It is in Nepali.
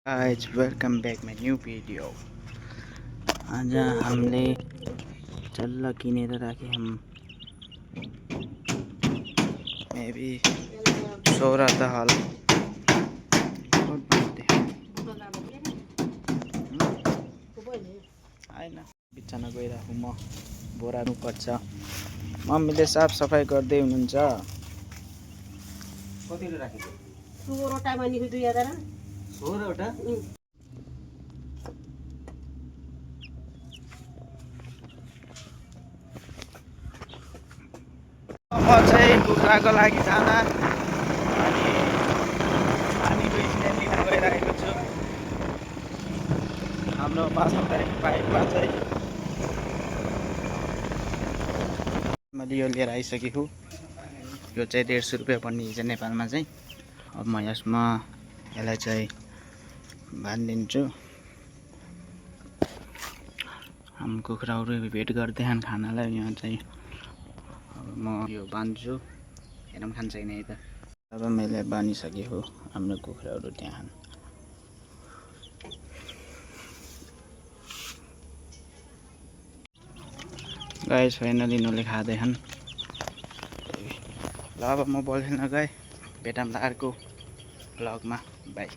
Guys, welcome back my new video. आज हमले चल्ला किनेर राखे हम मे भी 16 त हाल आएन बिचना गइराखु म बोरानु पर्छ। मम्मीले साफ सफाई गर्दै हुनुहुन्छ। कतिले राखेको 16 वटा मानिको 2000 16 वटा म चाहिँ कुखुराको लागि जान अनि पानीको स्ट्यान्ड लिन गइरहेको छु। हाम्रो 5 तारिक पाइपमा चाहिँ मैले यो लिएर आइसकेको। यो चाहिँ 150 रुपियाँ पर्ने हिजो नेपालमा चाहिँ। अब म यसमा यसलाई चाहिँ बाँधिदिन्छु। हामी कुखुराहरू भेट गर्दै खानालाई यहाँ चाहिँ अब म यो बाँध्छु। हेरौँ खान्छ कि नै त। अब मैले बाँधिसकेको हाम्रो कुखुराहरू त्यहाँ। गाइस फाइनली यिनीहरूले खाँदैछन्। ल अब म बोल्दैन गएँ। भेटौँला अर्को भ्लगमा। बाई।